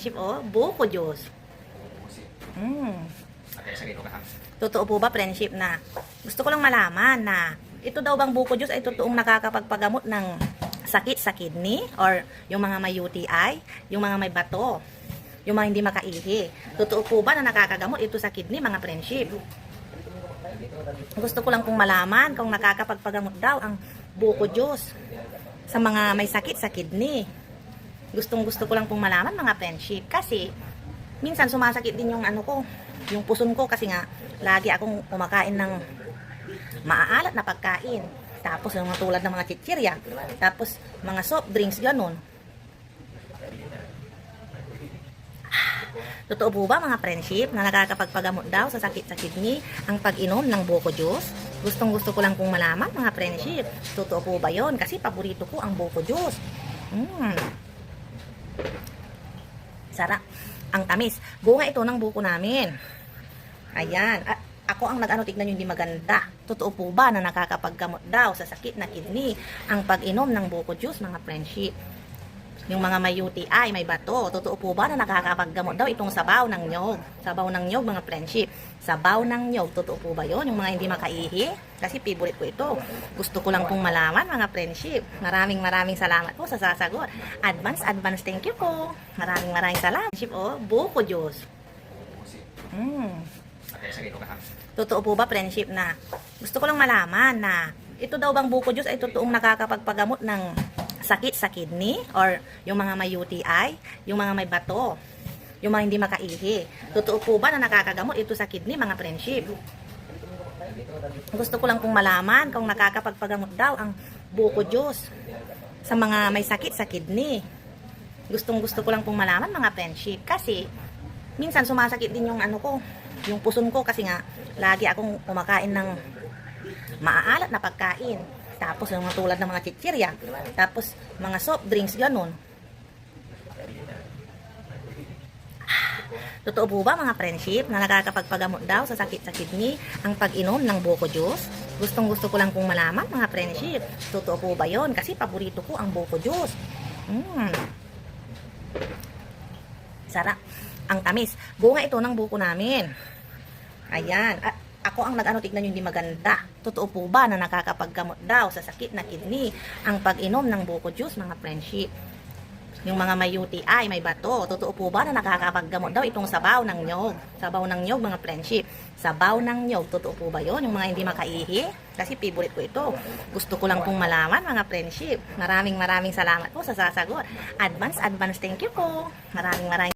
friendship, oh, buko juice. Totoo po ba, friendship, na gusto ko lang malaman na ito daw bang buko juice ay totoong nakakapagpagamot ng sakit sa kidney or yung mga may UTI, yung mga may bato, yung mga hindi makaihi. Totoo po ba na nakakagamot ito sa kidney, mga friendship? Gusto ko lang pong malaman kung nakakapagpagamot daw ang buko juice sa mga may sakit sa kidney. Gusto ko lang pong malaman, mga friendship, kasi minsan sumasakit din yung yung puson ko, kasi nga lagi akong kumakain ng maaalat na pagkain. Tapos yung mga tulad ng mga chichirya, tapos mga soft drinks, ganun. Totoo po ba, mga friendship, na nakakapagpagamot daw sa sakit sa kidney ang pag-inom ng buko juice? Gusto ko lang pong malaman, mga friendship. Totoo po ba yon? Kasi paborito ko ang buko juice. Sarap. Ang tamis. Bunga ito ng buko namin. Ayan. Ako ang tignan nyo, hindi maganda. Totoo po ba na nakakapaggamot daw sa sakit na kidney ang pag-inom ng buko juice, mga friendship? Yung mga may UTI, may bato, totoo po ba na nakakapaggamot daw itong sabaw ng nyog? Sabaw ng nyog, mga friendship. Sabaw ng nyog, totoo po ba yun? Yung mga hindi makaihi? Kasi favorite ko ito. Gusto ko lang pong malaman, mga friendship. Maraming salamat po sa sasagot. Advance thank you po. Maraming salamat. Friendship, oh, buko juice. Totoo po ba, friendship, na gusto ko lang malaman na ito daw bang buko juice ay totoong nakakapagpagamot ng sakit sa kidney or yung mga may UTI, yung mga may bato, yung mga hindi makaihi. Totoo po ba na nakakagamot ito sa kidney, mga friendship? Gusto ko lang pong malaman kung nakakapagpagamot daw ang buko juice sa mga may sakit sa kidney. Gusto ko lang pong malaman, mga friendship, kasi minsan sumasakit din yung yung puson ko, kasi nga lagi akong kumakain ng maaalat na pagkain. Tapos yung mga tulad ng mga chichirya, tapos mga soft drinks, ganun. Totoo po ba, mga friendship, na nakakapagpagamot daw sa sakit sa kidney ang pag-inom ng buko juice? Gusto ko lang pong malaman, mga friendship. Totoo po ba yon? Kasi paborito ko ang buko juice. Sarap. Ang tamis. Bunga ito ng buko namin. Ayan. Ako ang tignan nyo, hindi maganda. Totoo po ba na nakakapaggamot daw sa sakit na kidney ang pag-inom ng buko juice, mga friendship? Yung mga may UTI, may bato, totoo po ba na nakakapaggamot daw itong sabaw ng nyog? Sabaw ng nyog, mga friendship. Sabaw ng nyog, totoo po ba yon? Yung mga hindi makaihi? Kasi favorite ko ito. Gusto ko lang pong malaman, mga friendship. Maraming salamat po sa sasagot. Advance thank you po. Maraming